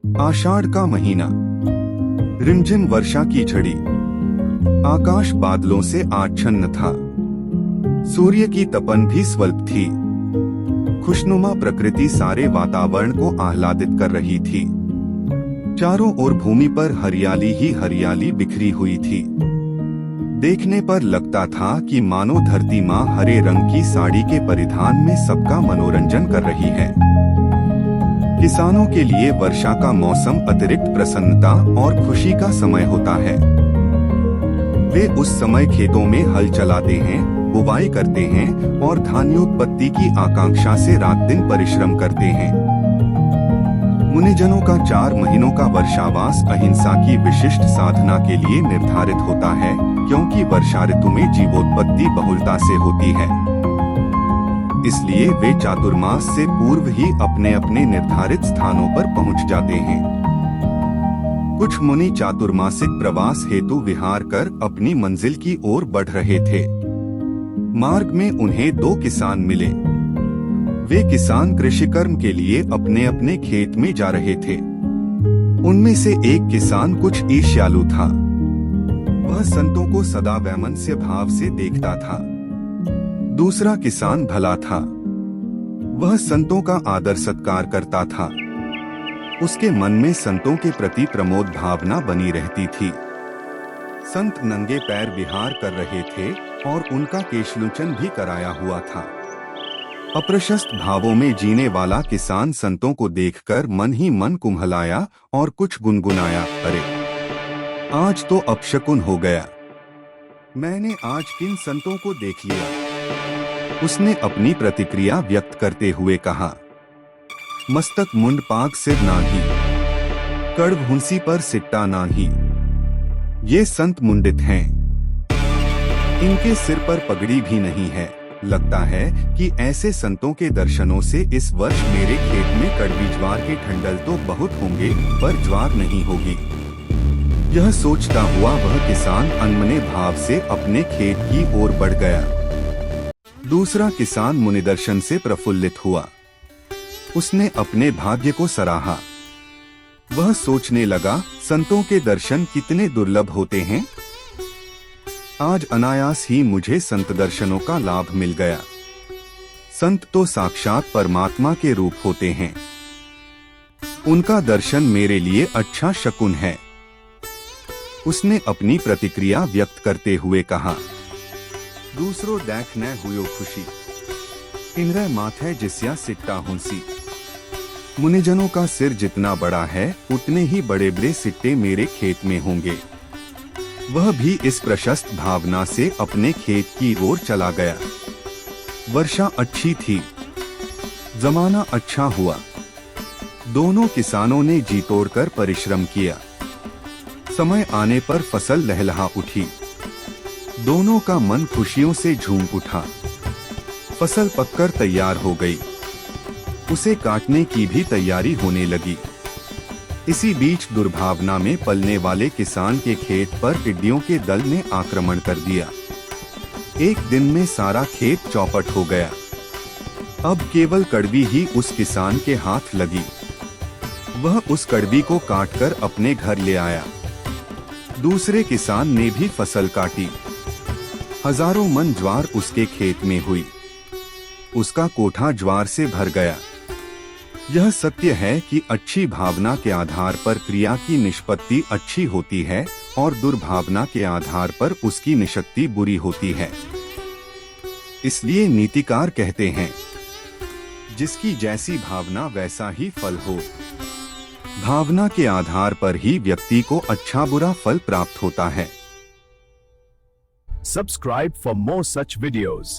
आषाढ़ का महीना, रिमझिम वर्षा की झड़ी, आकाश बादलों से आच्छन्न था। सूर्य की तपन भी स्वल्प थी। खुशनुमा प्रकृति सारे वातावरण को आह्लादित कर रही थी। चारों ओर भूमि पर हरियाली ही हरियाली बिखरी हुई थी। देखने पर लगता था कि मानो धरती माँ हरे रंग की साड़ी के परिधान में सबका मनोरंजन कर रही है। किसानों के लिए वर्षा का मौसम अतिरिक्त प्रसन्नता और खुशी का समय होता है। वे उस समय खेतों में हल चलाते हैं, बुवाई करते हैं और धान्योत्पत्ति की आकांक्षा से रात दिन परिश्रम करते हैं। मुनिजनों का 4 महीनों का वर्षावास अहिंसा की विशिष्ट साधना के लिए निर्धारित होता है, क्योंकि वर्षा ऋतु में जीवोत्पत्ति बहुलता से होती है। इसलिए वे चातुर्मास से पूर्व ही अपने अपने निर्धारित स्थानों पर पहुंच जाते हैं। कुछ मुनि चातुर्मासिक प्रवास हेतु विहार कर अपनी मंजिल की ओर बढ़ रहे थे। मार्ग में उन्हें 2 किसान मिले। वे किसान कृषि कर्म के लिए अपने अपने खेत में जा रहे थे। उनमें से एक किसान कुछ ईर्ष्यालु था। वह संतों को सदा वैमनस्य भाव से देखता था। दूसरा किसान भला था। वह संतों का आदर सत्कार करता था। उसके मन में संतों के प्रति प्रमोद भावना बनी रहती थी। संत नंगे पैर विहार कर रहे थे और उनका केशलुचन भी कराया हुआ था। अप्रशस्त भावों में जीने वाला किसान संतों को देखकर मन ही मन कुम्हलाया और कुछ गुनगुनाया, अरे आज तो अपशकुन हो गया। मैंने आज किन संतों को देख लिया। उसने अपनी प्रतिक्रिया व्यक्त करते हुए कहा, मस्तक मुंड पाग सिर नाही, कड़ भुंसी पर सिट्टा नाही। ये संत मुंडित हैं। इनके सिर पर पगड़ी भी नहीं है। लगता है कि ऐसे संतों के दर्शनों से इस वर्ष मेरे खेत में कड़वी ज्वार के ठंडल तो बहुत होंगे, पर ज्वार नहीं होगी। यह सोचता हुआ वह किसान अनमने भाव से अपने खेत की ओर बढ़ गया। दूसरा किसान मुनिदर्शन से प्रफुल्लित हुआ। उसने अपने भाग्य को सराहा। वह सोचने लगा, संतों के दर्शन कितने दुर्लभ होते हैं। आज अनायास ही मुझे संत दर्शनों का लाभ मिल गया। संत तो साक्षात परमात्मा के रूप होते हैं। उनका दर्शन मेरे लिए अच्छा शकुन है। उसने अपनी प्रतिक्रिया व्यक्त करते हुए कहा, दूसरों देख न हुयो खुशी, इनरे माथे जिस्या सिट्टा हुंसी। मुनिजनों का सिर जितना बड़ा है, उतने ही बड़े बड़े सिट्टे मेरे खेत में होंगे। वह भी इस प्रशस्त भावना से अपने खेत की ओर चला गया। वर्षा अच्छी थी, जमाना अच्छा हुआ। दोनों किसानों ने जी तोड़कर परिश्रम किया। समय आने पर फसल लहलहा उठी। दोनों का मन खुशियों से झूम उठा। फसल पककर तैयार हो गई। उसे काटने की भी तैयारी होने लगी। इसी बीच दुर्भावना में पलने वाले किसान के खेत पर टिड्डियों के दल ने आक्रमण कर दिया। एक दिन में सारा खेत चौपट हो गया। अब केवल कड़वी ही उस किसान के हाथ लगी। वह उस कड़वी को काटकर अपने घर ले आया। दूसरे किसान ने भी फसल काटी। हजारों मन ज्वार उसके खेत में हुई। उसका कोठा ज्वार से भर गया। यह सत्य है कि अच्छी भावना के आधार पर क्रिया की निष्पत्ति अच्छी होती है और दुर्भावना के आधार पर उसकी निष्पत्ति बुरी होती है। इसलिए नीतिकार कहते हैं, जिसकी जैसी भावना वैसा ही फल हो। भावना के आधार पर ही व्यक्ति को अच्छा बुरा फल प्राप्त होता है। Subscribe for more such videos.